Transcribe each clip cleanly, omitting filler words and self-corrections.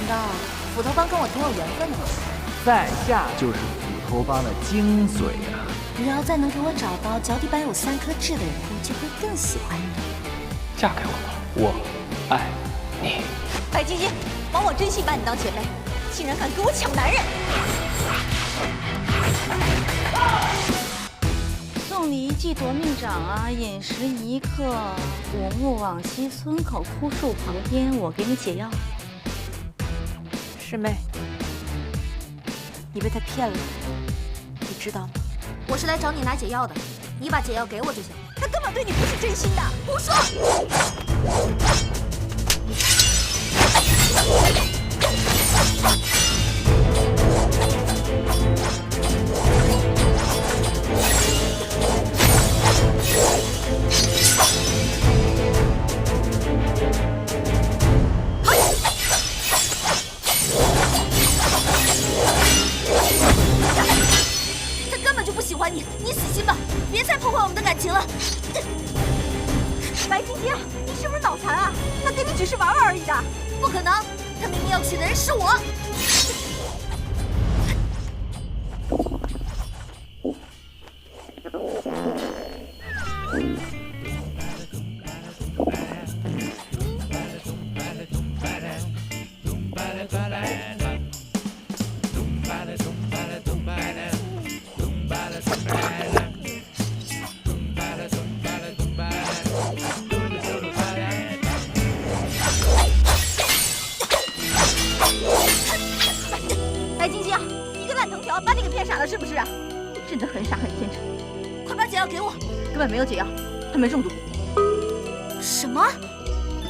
想到斧头帮跟我挺有缘分的嘛。在下就是斧头帮的精髓啊！你要再能给我找到脚底板有3颗痣的人，我就会更喜欢你。嫁给我吧，我爱你。白晶晶，枉我真心把你当姐妹，竟然敢跟我抢男人！送你一记夺命掌啊，饮食一刻，古木往昔，村口枯树旁边，我给你解药。师妹，你被他骗了，你知道吗？我是来找你拿解药的，你把解药给我就行。他根本对你不是真心的，胡说！他根本就不喜欢你，你死心吧，别再破坏我们的感情了。白晶晶，你是不是脑残啊？他跟你只是玩玩而已的。不可能，他明明要娶的人是我。白晶晶，一个烂藤条把你给骗傻了是不是？你真的很傻很天真。快把解药给我！根本没有解药，他没中毒。什么？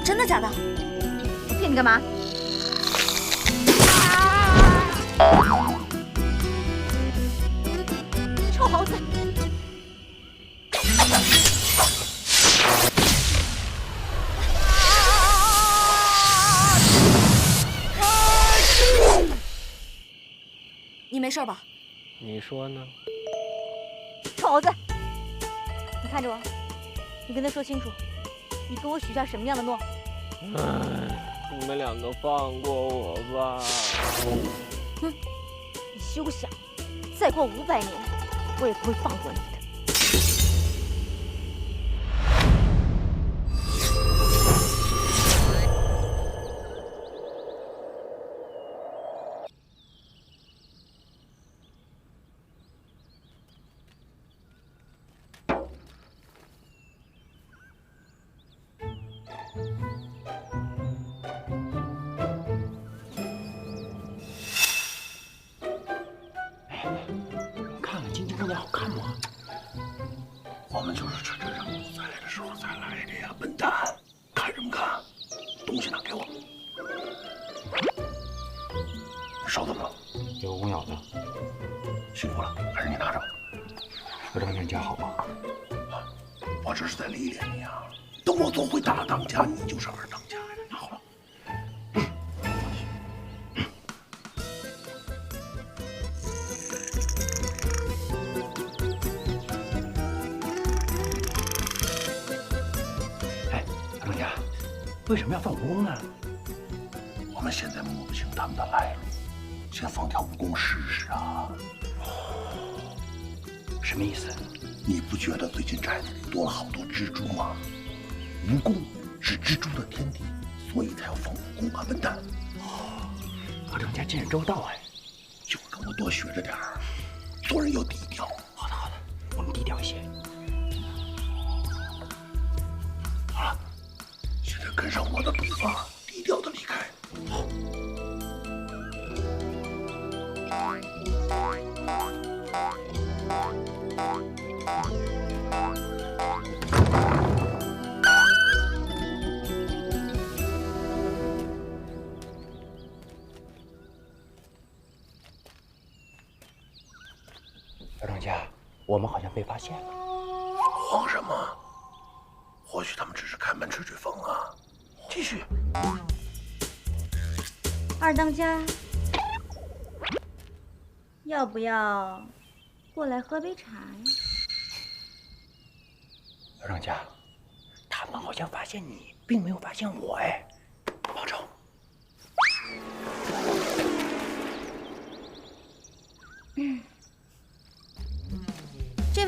真的假的？我骗你干嘛？臭猴子！你没事吧？你说呢？臭猴子！你看着我，你跟他说清楚，你跟我许下什么样的诺？你们两个放过我吧！哼，你休想！再过500年，我也不会放过你的。看看晶晶姑娘好看吗？我们就是趁着人不在的时候才来的呀，笨蛋！看什么看？东西拿给我。手怎么了？有个公咬的，辛苦了，还是你拿着。我这人家好吗？我这是在历练你啊！等我做回大当家，你就是二当家呀！拿好了。哎，二当家，为什么要放蜈蚣呢？我们现在摸不清他们的来路，先放条蜈蚣试试啊！什么意思？你不觉得最近寨子里多了好多蜘蛛吗？蜈蚣是蜘蛛的天敌，所以才要放蜈蚣啊，笨蛋！二当家见识周到哎，就跟我多学着点儿，做人要低调。好的好的，我们低调一些。好了，现在跟上我的步伐，低调的离开。好。二当家，我们好像被发现了。慌什么？或许他们只是开门吹吹风啊。继续。二当家，要不要过来喝杯茶呀？二当家，他们好像发现你，并没有发现我哎，保重。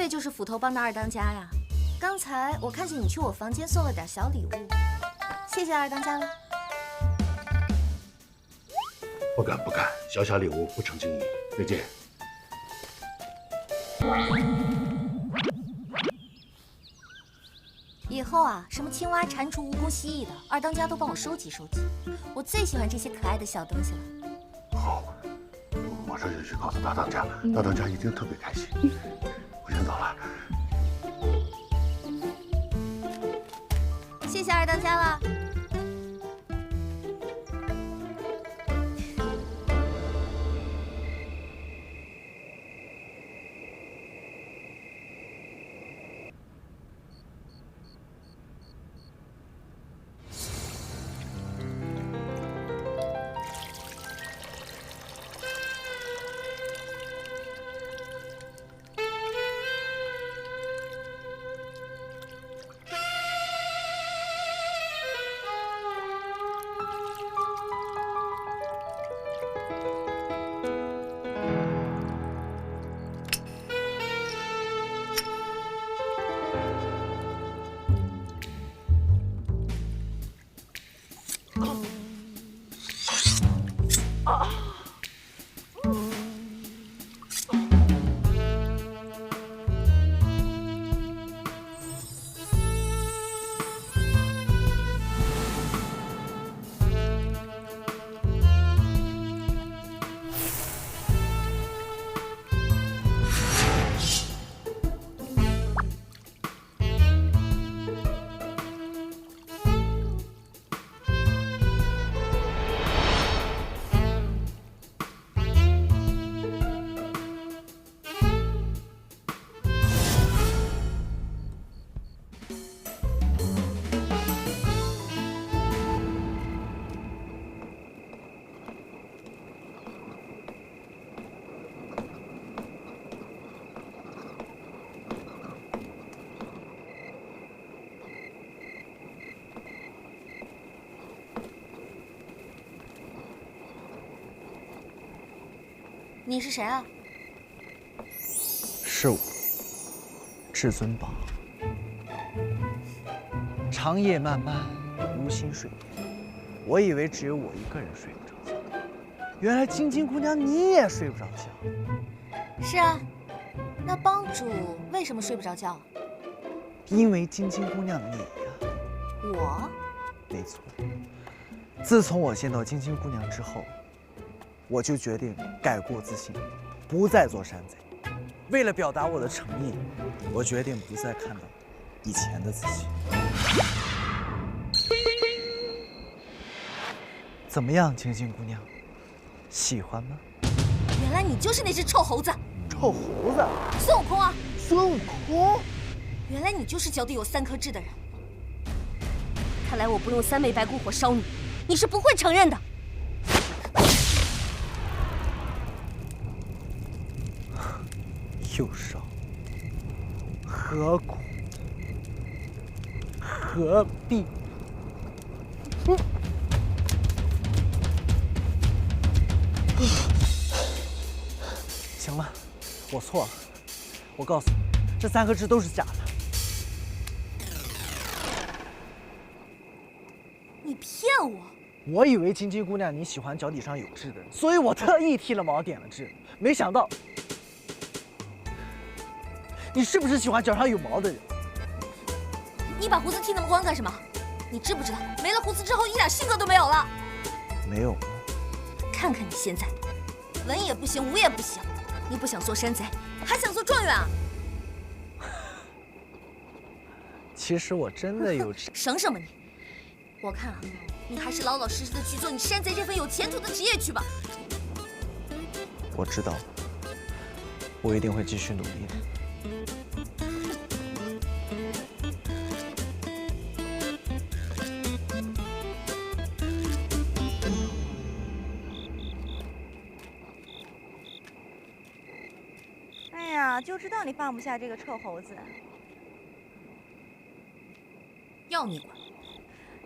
位就是斧头帮的二当家呀。刚才我看见你去我房间送了点小礼物，谢谢二当家了。不敢，小小礼物不成敬意。再见。以后啊，什么青蛙、蟾蜍、蜈蚣、蜥蜴的，二当家都帮我收集收集。我最喜欢这些可爱的小东西了。好，马上就去告诉大当家，大当家一定特别开心。我先走了。谢谢二当家了。你是谁啊？是我，至尊宝。长夜漫漫，无心睡眠。我以为只有我一个人睡不着觉，原来晶晶姑娘你也睡不着觉。是啊，那帮主为什么睡不着觉？因为晶晶姑娘你呀。我？没错。自从我见到晶晶姑娘之后，我就决定改过自新，不再做山贼。为了表达我的诚意，我决定不再看到以前的自己。怎么样，晶晶姑娘，喜欢吗？原来你就是那只臭猴子！臭猴子？孙悟空啊！孙悟空？原来你就是脚底有3颗痣的人。看来我不用3昧白骨火烧你，你是不会承认的。又烧，何苦？何必？行了，我错了。我告诉你，这3颗痣都是假的。你骗我！我以为晶晶姑娘你喜欢脚底上有痣的人，所以我特意剃了毛点了痣。没想到，你是不是喜欢脚上有毛的人？你把胡子剃那么光干什么？你知不知道，没了胡子之后一点性格都没有了？没有。看看你现在，文也不行，武也不行。你不想做山贼，还想做状元啊？其实我真的有省什么你？我看啊，你还是老老实实的去做你山贼这份有前途的职业去吧。我知道，我一定会继续努力的。哎呀，就知道你放不下这个臭猴子。要你管！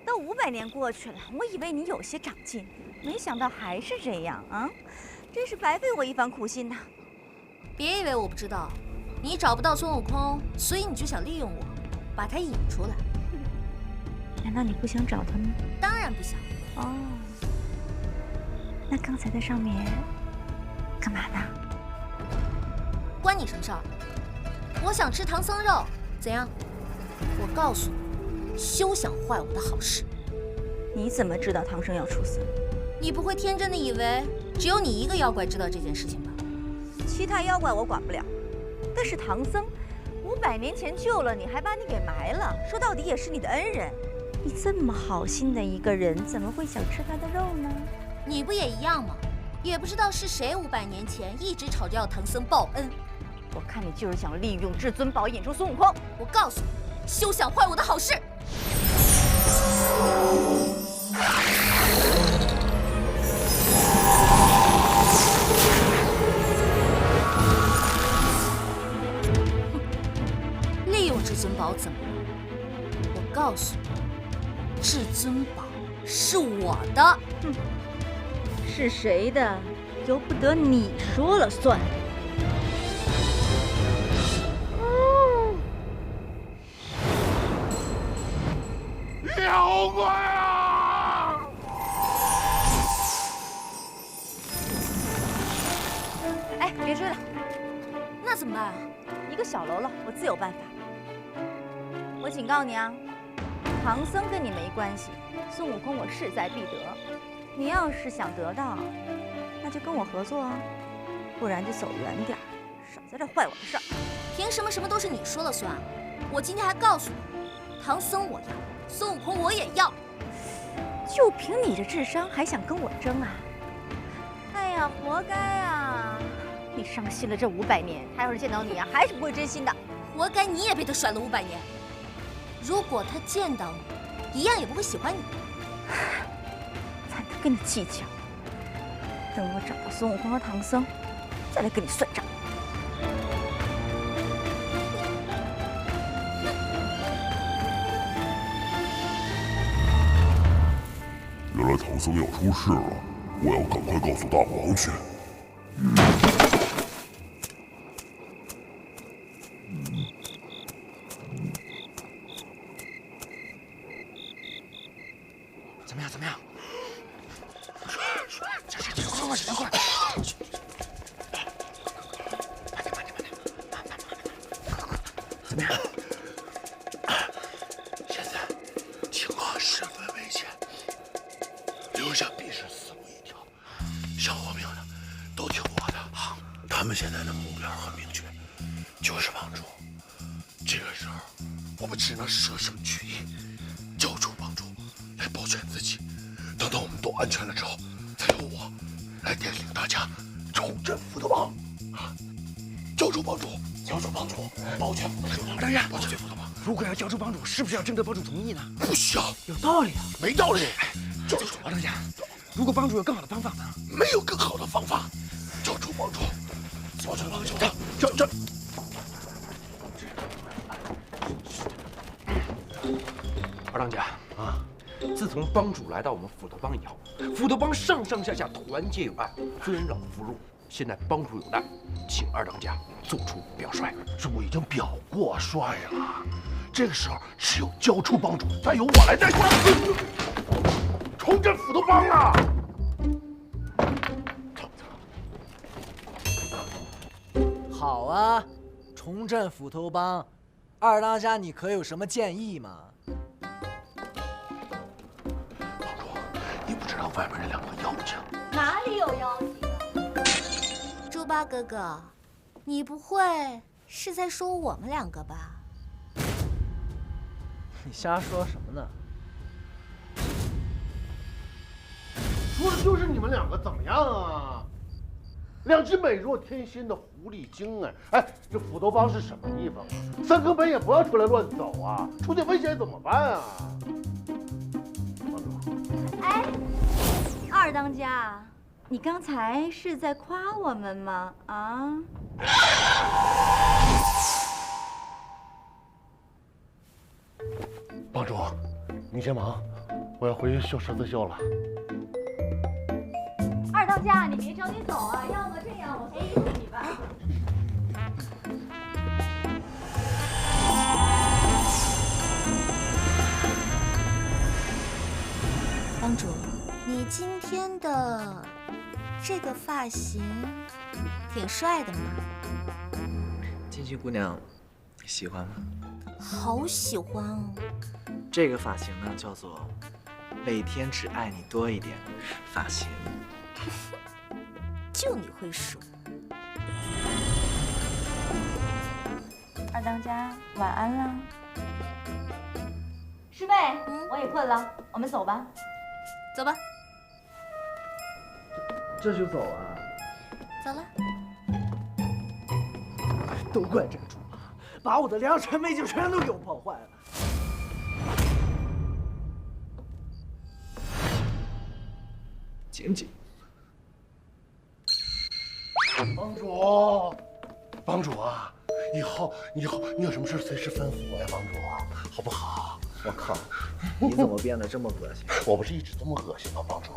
都500年过去了，我以为你有些长进，没想到还是这样啊！真是白费我一番苦心呐。别以为我不知道，你找不到孙悟空，所以你就想利用我，把他引出来。难道你不想找他吗？当然不想。哦，那刚才在上面干嘛呢？关你什么事儿？我想吃唐僧肉，怎样？我告诉你，休想坏我的好事。你怎么知道唐僧要出死？你不会天真的以为只有你一个妖怪知道这件事情吧？其他妖怪我管不了，但是唐僧500年前救了你，还把你给埋了，说到底也是你的恩人。你这么好心的一个人，怎么会想吃他的肉呢？你不也一样吗？也不知道是谁500年前一直吵着要唐僧报恩。我看你就是想利用至尊宝引出孙悟空。我告诉你，休想坏我的好事！利用至尊宝怎么了？我告诉你，至尊宝是我的。哼，是谁的，由不得你说了算。妖怪啊！哎，别追了，那怎么办啊？一个小喽啰，我自有办法。我警告你啊，唐僧跟你没关系，孙悟空我势在必得。你要是想得到，那就跟我合作啊，不然就走远点儿，少在这坏我的事儿。凭什么什么都是你说了算啊？我今天还告诉你，唐僧我要，孙悟空我也要。就凭你这智商，还想跟我争啊？哎呀，活该啊！你伤心了这500年，他要是见到你啊，还是不会真心的。活该你也被他甩了500年。如果他见到你，一样也不会喜欢你。懒得跟你计较，等我找到孙悟空和唐僧，再来跟你算账。原来唐僧要出事了，我要赶快告诉大王去。怎么样？怎么样？这快！怎么样？现在情况十分危险，留下必是死路一条。想活命的都听我的。他们现在的目标很明确，就是帮主。这个时候，我们只能舍生取义，救出帮主，来保全自己。等到我们都安全了之后，再由我来带领大家重振福德帮。救出帮主，救出帮主，保全福德帮。当然，保全福德帮。如果要交出帮主，是不是要征得帮主同意呢？不需要，有道理啊！没道理。救出老当家，如果帮主有更好的方法呢？没有更好的方法。救出帮主，保全帮主。这。二当家啊，自从帮主来到我们福德帮以后，福德帮上上下下团结有爱，尊老扶弱。现在帮主有难，请二当家做出表率。这我已经表过率了，这个时候只有交出帮主，再由我来带过来，重振福德帮啊！好啊，重振斧头帮，二当家你可有什么建议吗？帮主，你不知道外面那两个妖精？哪里有妖精？猪八哥哥，你不会是在说我们两个吧？你瞎说什么呢？说的就是你们两个，怎么样啊？两只美若天仙的狐狸精哎，这斧头帮是什么地方啊？三更半夜不要出来乱走啊，出点危险怎么办啊？哎，二当家，你刚才是在夸我们吗？啊？帮主，你先忙，我要回去绣十字绣了。二当家，你别着急走啊，要么这样，我背着你吧。帮主，你今天的这个发型挺帅的嘛。金星姑娘，喜欢吗？好喜欢哦。这个发型呢，叫做每天只爱你多一点发型。就你会说。二当家，晚安啦。师妹，我也困了，我们走吧。走吧。这就走啊？走了。都怪这个猪妈，把我的良辰美景全都给我破坏了。紧紧。帮主啊，以后你有什么事随时吩咐我呀，帮主，好不好？我靠，你怎么变得这么恶心？我不是一直这么恶心吗，帮主？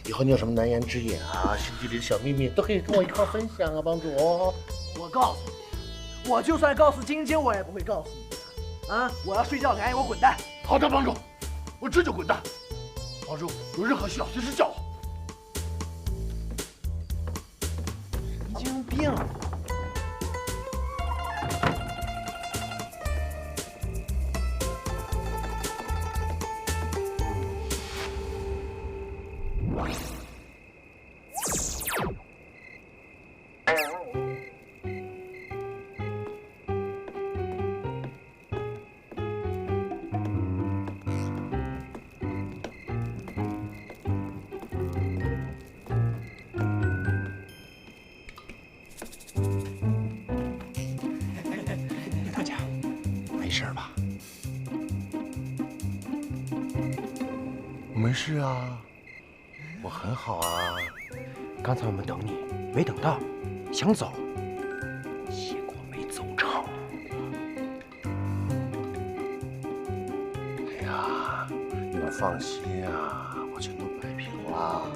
以后你有什么难言之隐啊，心底里的小秘密都可以跟我一块分享啊，帮主。我告诉你，我就算告诉晶晶，我也不会告诉你的。啊！我要睡觉，赶紧给我滚蛋！好的，帮主，我这就滚蛋。帮主，有任何需要随时叫我。神经病！没事吧？我没事啊，我很好啊。刚才我们等你，没等到，想走，结果没走成。哎呀，你们放心啊，我全都摆平了。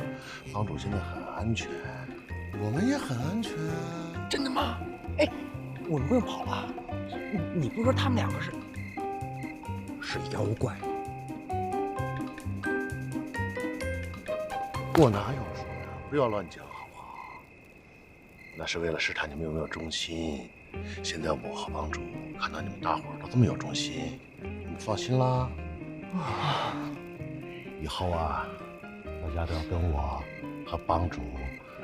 帮主现在很安全，我们也很安全啊。真的吗？哎，我们不用跑了。你不是说他们两个是妖怪？我哪有说呀？不要乱讲好不好？那是为了试探你们有没有忠心。现在我和帮主看到你们大伙儿都这么有忠心，你们放心啦。以后啊，大家都要跟我和帮主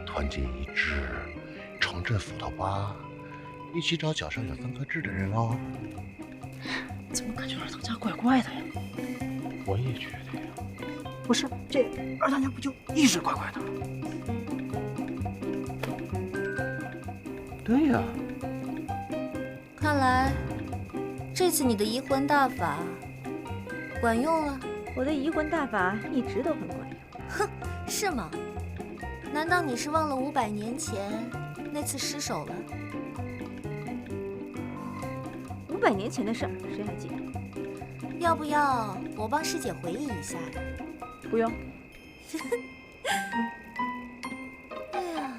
团结一致，重振斧头帮，一起找脚上有分科痣的人哦。怎么感觉二当家怪怪的呀？我也觉得呀。不是，这二当家不就一直怪怪的？对呀。看来这次你的移魂大法管用了。我的移魂大法一直都很管用。哼，是吗？难道你是忘了500年前那次失手了500年前的事儿，谁还记得？要不要我帮师姐回忆一下呀？不用。哎呀，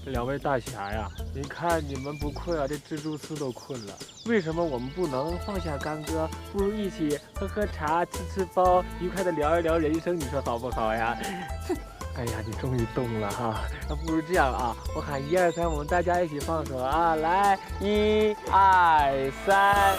两位大侠呀，您看你们不困啊，这蜘蛛丝都困了。为什么我们不能放下干戈，不如一起喝喝茶、吃包，愉快的聊一聊人生？你说好不好呀？哎呀，你终于动了哈！那不如这样啊，我喊1、2、3，我们大家一起放手啊！来，1、2、3。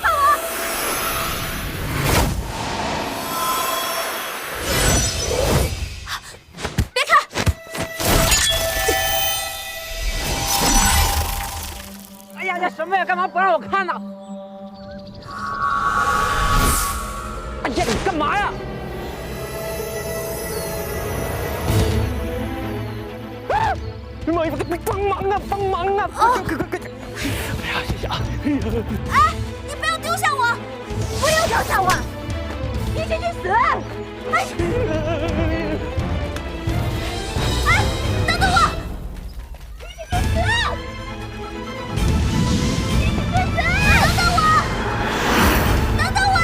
这什么呀？干嘛不让我看呢？哎呀，你干嘛呀？啊！帮忙啊！帮忙啊！快！哎呀，谢谢啊！哎，你不要丢下我！不要丢下我！一起去死！哎，等等我！一起去死！等等我！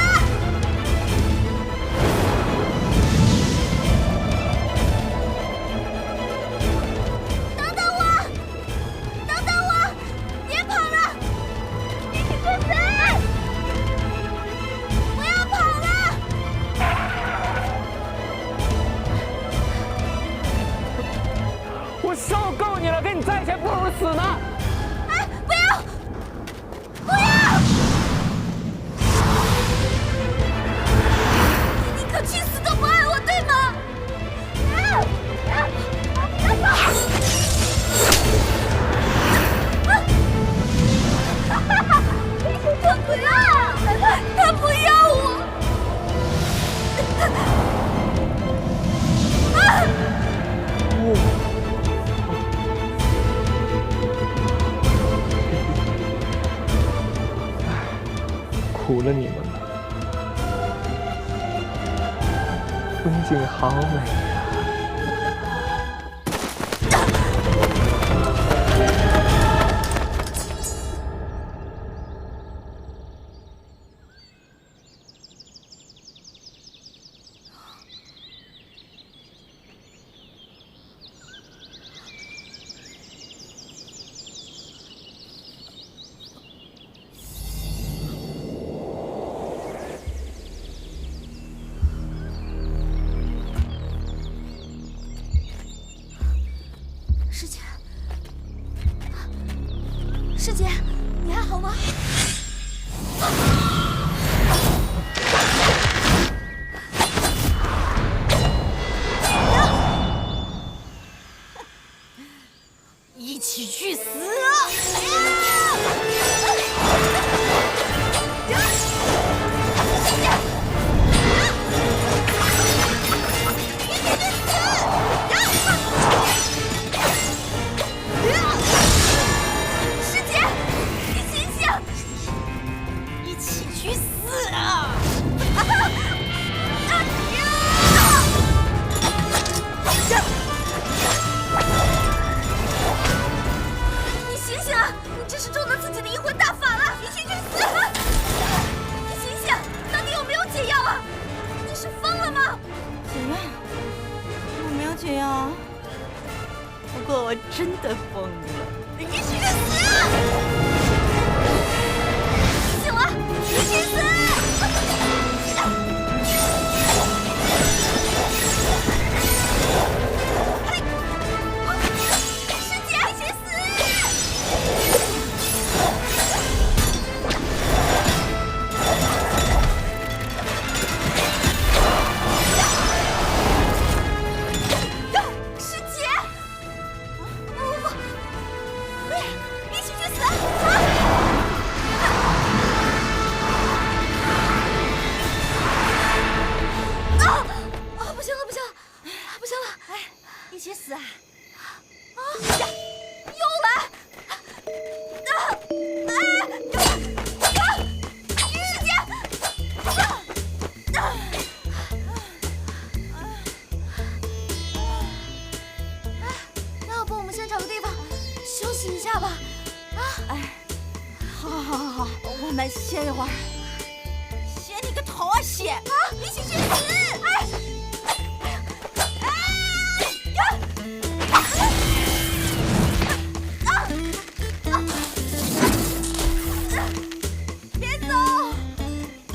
了你们了。风景好美呀！师姐，师姐，你还好吗？一起去死！师姐，你醒醒！一起去死啊！你醒醒啊！你这是中了自己的阴魂大法了！一起去死！你醒醒！到底有没有解药啊？你是疯了吗？解药？我没有解药，不过我真的疯了。一起去死！醒了！一起死！师姐，一起死！师姐，不，一起去死！不行了，不行了，不行了！哎，一起死啊！又来！师姐！那要不我们先找个地方休息一下吧？好，我们歇一会儿。歇你个头啊，歇！一起去死！别走，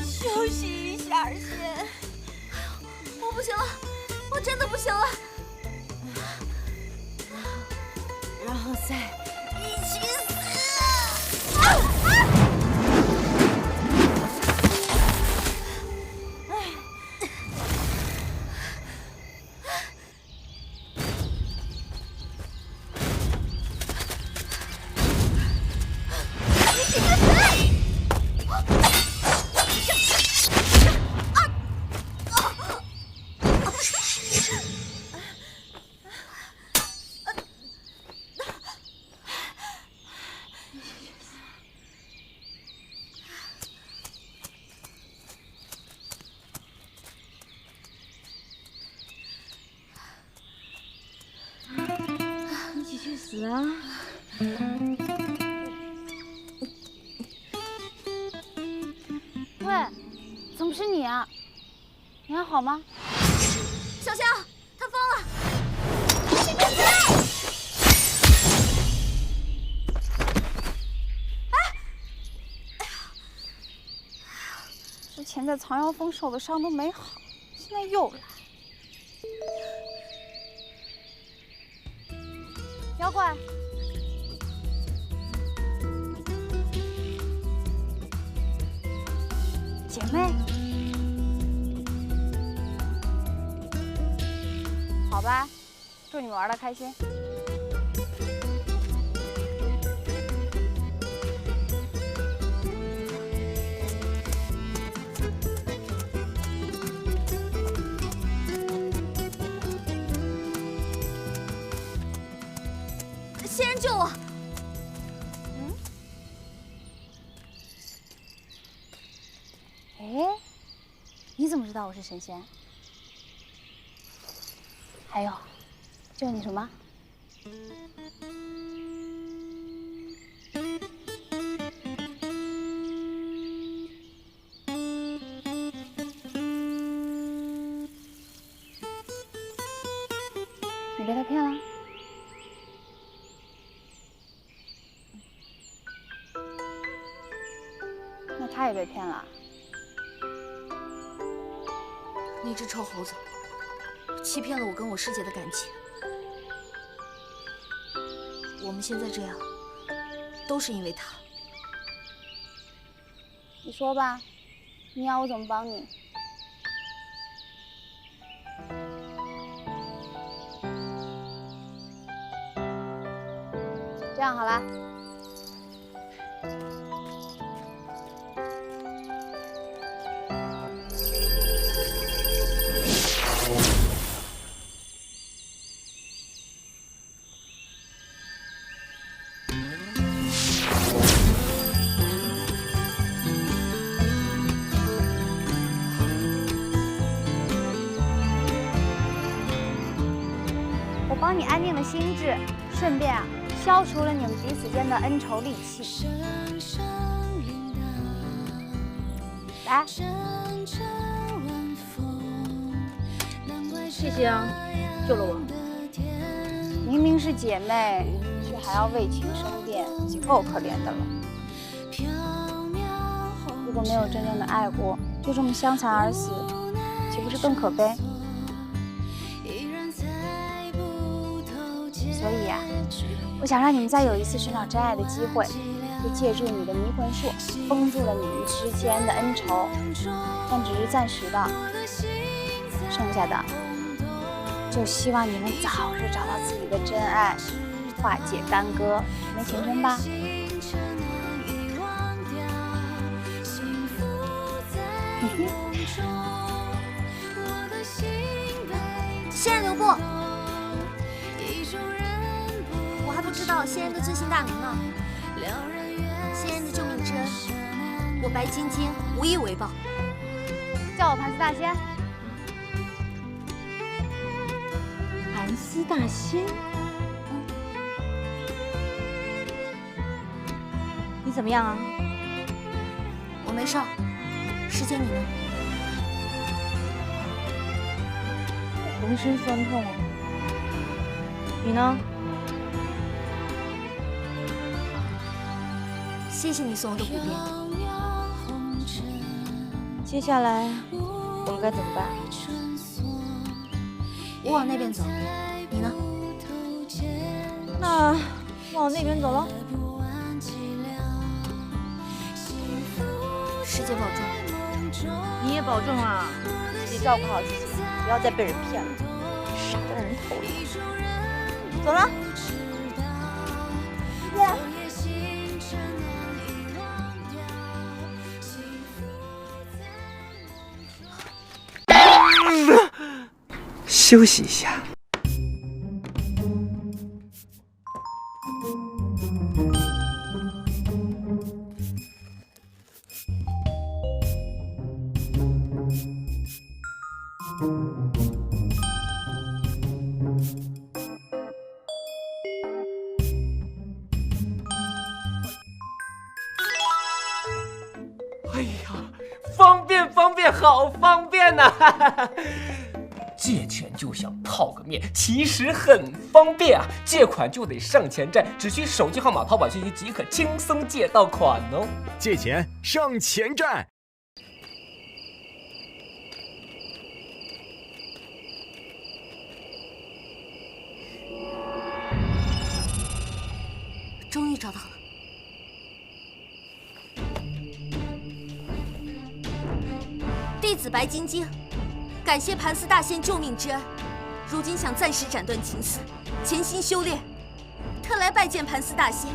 休息一下先。我不行了，我真的不行了！然后再一起死！一起去死啊！喂，怎么是你啊？你还好吗？小香，他疯了！之前在藏妖峰受的伤都没好，现在又来。妖怪，姐妹，好吧，祝你们玩得开心。仙人救我！知道我是神仙？还有，救你什么？你被他骗了？那他也被骗了。那只臭猴子欺骗了我跟我师姐的感情。我们现在这样，都是因为他。你说吧，你要我怎么帮你？这样好了。我帮你安定了心智，顺便消除了你们彼此间的恩仇戾气。来，谢谢啊，救了我。明明是姐妹，却还要为情生变，已经够可怜的了。如果没有真正的爱过，就这么相残而死，岂不是更可悲？所以呀，我想让你们再有一次寻找真爱的机会，就借助你的迷魂术封住了你们之间的恩仇，但只是暂时的。剩下的，就希望你们早日找到自己的真爱，化解干戈，没情深吧？仙人留步！我还不知道仙人的尊姓大名呢。仙人的救命之恩，我白晶晶无以为报。叫我盘丝大仙。盘丝大仙，你怎么样啊？我没事儿。师姐你呢？浑身酸痛啊。你呢？谢谢你送我的骨鞭。接下来我们该怎么办？我往那边走，你呢？那往那边走喽。师姐保重。你也保重啊，自己照顾好自己，不要再被人骗了，傻在人头里。走了。休息一下。哎呀，方便方便，好方便呐！借钱就想泡个面，其实很方便啊！借款就得上前站，只需手机号码、淘宝信息即可轻松借到款哦。借钱上前站。终于找到了。弟子白晶晶，感谢盘丝大仙救命之恩，如今想暂时斩断情丝，潜心修炼，特来拜见盘丝大仙，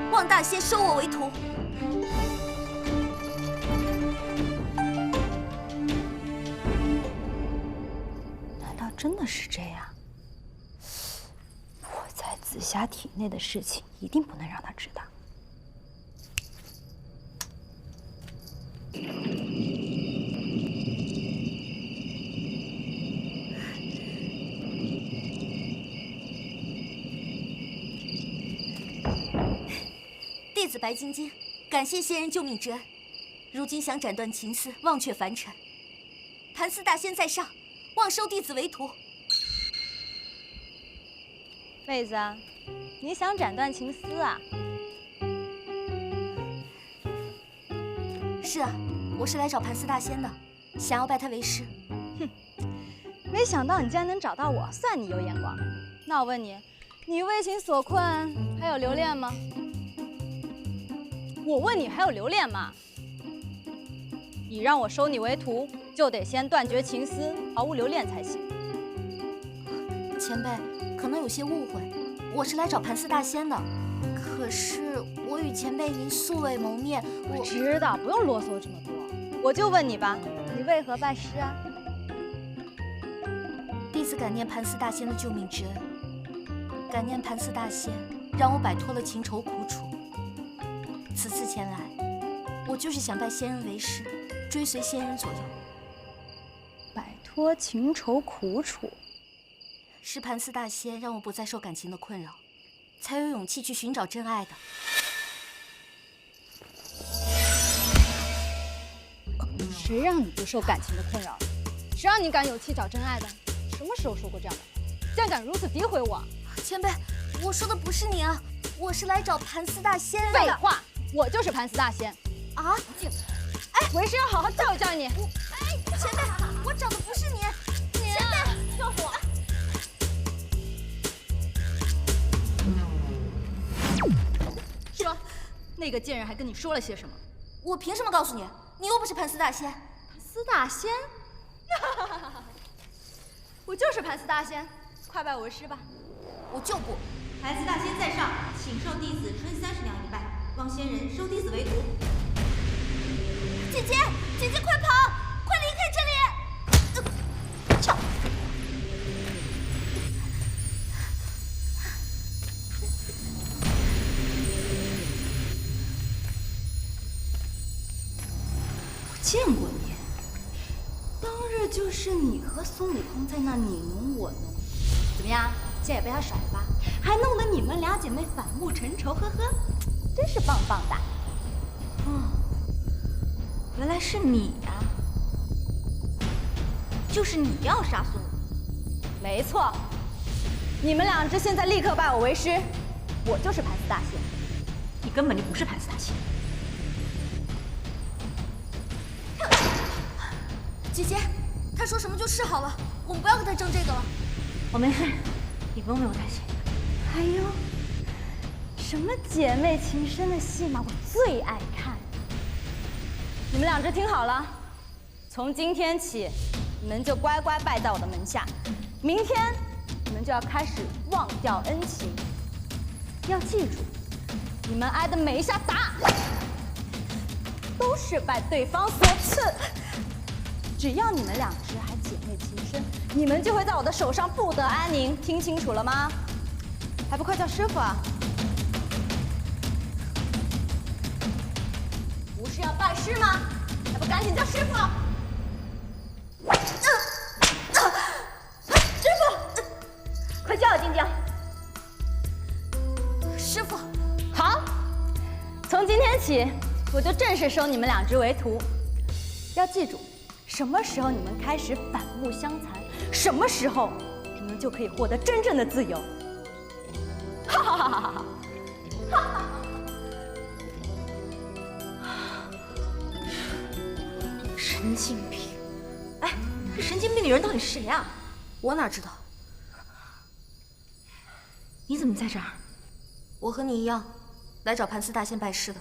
望大仙收我为徒。难道真的是这样？我在紫霞体内的事情一定不能让他知道。子白晶晶感谢仙人救命之恩，如今想斩断情丝，忘却凡尘。盘丝大仙在上，望收弟子为徒。妹子，你想斩断情丝啊？是啊，我是来找盘丝大仙的，想要拜他为师。哼，没想到你竟然能找到我，算你有眼光。那我问你，你为情所困，还有留恋吗？我问你，还有留恋吗？你让我收你为徒，就得先断绝情丝，毫无留恋才行。前辈可能有些误会，我是来找盘丝大仙的。可是我与前辈您素未谋面，我知道，不用啰嗦这么多。我就问你吧，你为何拜师啊？弟子感念盘丝大仙的救命之恩，感念盘丝大仙让我摆脱了情愁苦楚。此次前来，我就是想拜仙人为师，追随仙人左右。摆脱情愁苦楚，是盘丝大仙让我不再受感情的困扰，才有勇气去寻找真爱的。谁让你不受感情的困扰了？谁让你敢有气找真爱的？什么时候说过这样的话？竟然敢如此诋毁我！前辈，我说的不是你啊，我是来找盘丝大仙的。废话，我就是盘丝大仙。啊！哎，为师要好好教育教育你。前辈，我找的不是你。前辈，救我！说，那个贱人还跟你说了些什么？我凭什么告诉你？你又不是盘丝大仙。盘丝大仙？我就是盘丝大仙，快拜我为师吧。我就不。盘丝大仙在上，请受弟子春30两一拜，望仙人收弟子为徒。姐姐，姐姐，快跑！快离开这里！我见过你，当日就是你和孙悟空在那你侬我侬，怎么样？现在也被他甩了吧？还弄得你们俩姐妹反目成仇，呵呵，真是棒棒的。原来是你呀！就是你要杀孙悟空。没错，你们两只现在立刻拜我为师，我就是盘丝大仙。你根本就不是盘丝大仙。姐姐，他说什么就是好了，我们不要跟他争这个了。我没事，你不用为我担心。哎呦，什么姐妹情深的戏码，我最爱看。你们两只听好了，从今天起，你们就乖乖拜在我的门下。明天，你们就要开始忘掉恩情。要记住，你们挨的每一下打，都是拜对方所赐。只要你们两只还姐妹情深，你们就会在我的手上不得安宁。听清楚了吗？还不快叫师傅啊！不是要拜师吗？还不赶紧叫师傅！师傅，快叫啊，晶晶！师傅，好，从今天起，我就正式收你们两只为徒。要记住，什么时候你们开始反目相残，什么时候你们就可以获得真正的自由。哈哈哈哈哈！哈哈！神经病！哎，这神经病女人到底是谁呀？我哪知道？你怎么在这儿？我和你一样，来找盘丝大仙拜师的。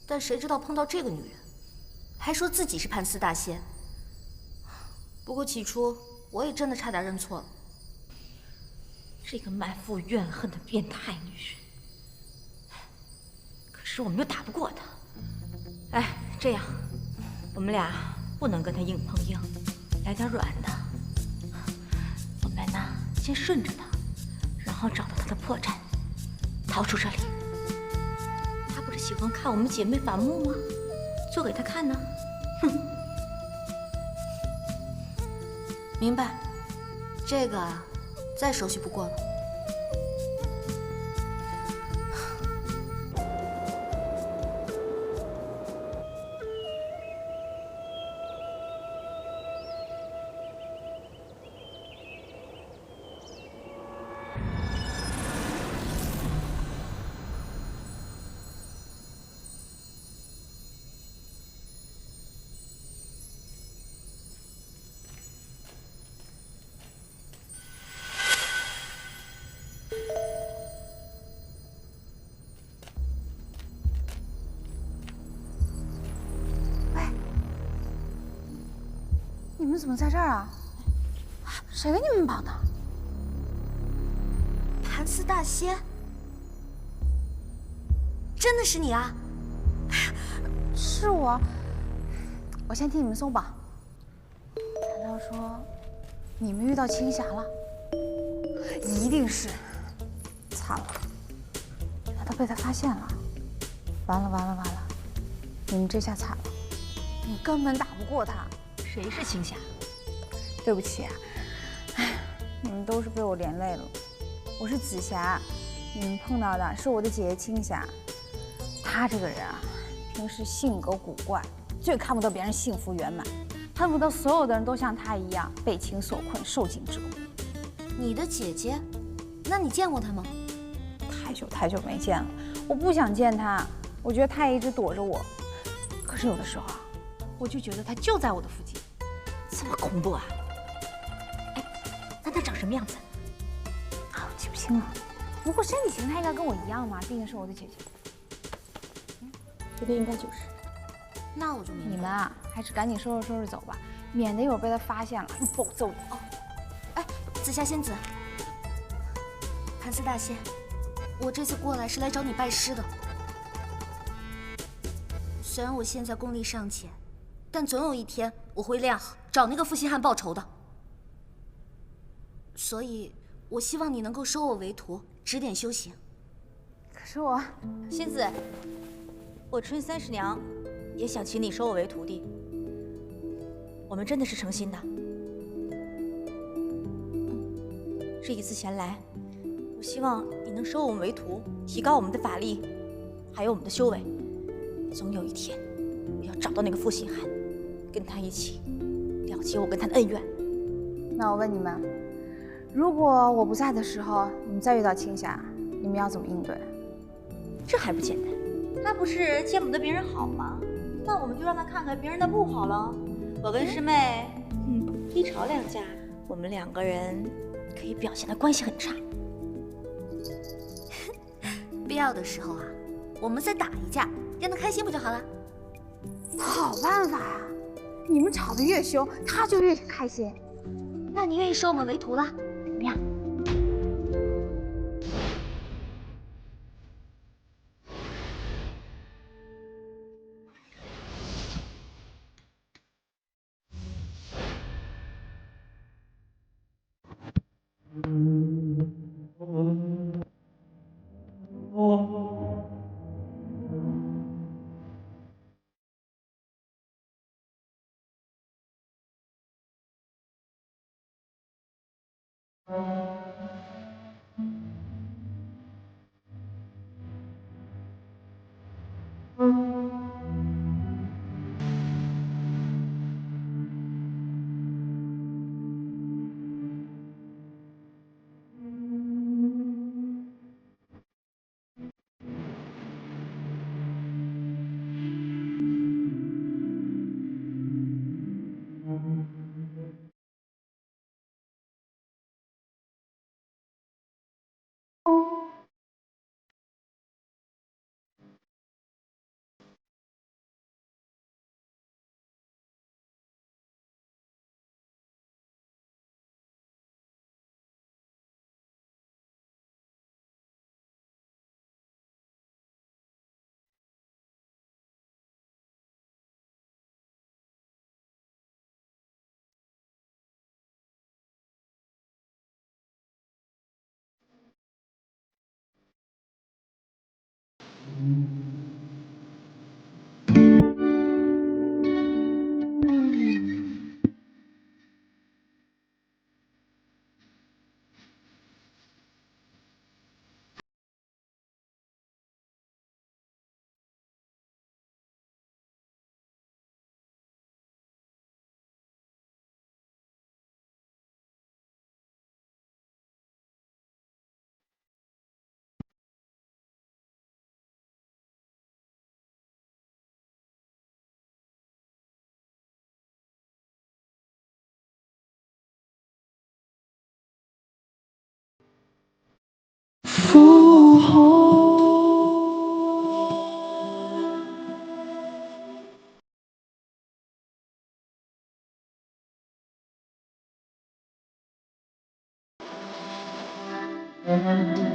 但谁知道碰到这个女人，还说自己是盘丝大仙。不过起初我也真的差点认错了。这个满腹怨恨的变态女人，可是我们又打不过她。哎，这样，我们俩不能跟她硬碰硬，来点软的。我们呢，先顺着她，然后找到她的破绽，逃出这里。她不是喜欢看我们姐妹反目吗？做给她看呢。哼！明白，这个啊，再熟悉不过了。们怎么在这儿啊？谁给你们绑的？盘丝大仙，真的是你啊！是我。我先替你们松绑。难道说你们遇到青霞了？一定是。惨了，难道被他发现了？完了完了完了！你们这下惨了，你根本打不过他。谁是青霞？对不起啊，哎，你们都是被我连累了。我是紫霞，你们碰到的是我的姐姐青霞。她这个人啊，平时性格古怪，最看不得别人幸福圆满，恨不得所有的人都像她一样被情所困，受尽折磨。你的姐姐？那你见过她吗？太久没见了，我不想见她。我觉得她也一直躲着我，可是有的时候啊，我就觉得她就在我的附近。这么恐怖啊！哎，那她长什么样子？啊，我记不清了。不过身体形态应该跟我一样嘛，毕竟是我的姐姐。这个应该就是。那我就明白了。你们啊，还是赶紧收拾走吧，免得一会儿被她发现了，一暴揍你。哦，哎，紫霞仙子，盘丝大仙，我这次过来是来找你拜师的。虽然我现在功力尚浅，但总有一天我会练好，找那个负心汉报仇的。所以，我希望你能够收我为徒，指点修行。可是我，仙子，我春30娘也想请你收我为徒弟。我们真的是诚心的。这一次前来，我希望你能收我们为徒，提高我们的法力，还有我们的修为。总有一天，我要找到那个负心汉，跟他一起了结我跟他的恩怨。那我问你们，如果我不在的时候，你们再遇到青霞，你们要怎么应对？这还不简单？他不是见不得别人好吗？那我们就让他看看别人的不好了。我跟师妹，低潮2架，我们2个人可以表现的关系很差。必要的时候啊，我们再打一架，让他开心不就好了？好办法呀！你们吵得越凶，他就越开心。那你愿意收我们为徒了？怎么样？雨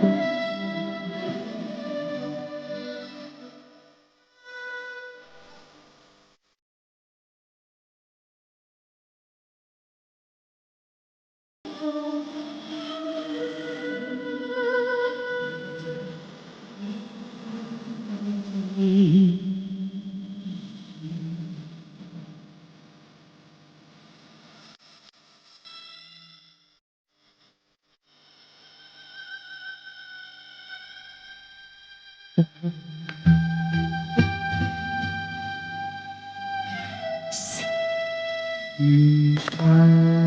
山。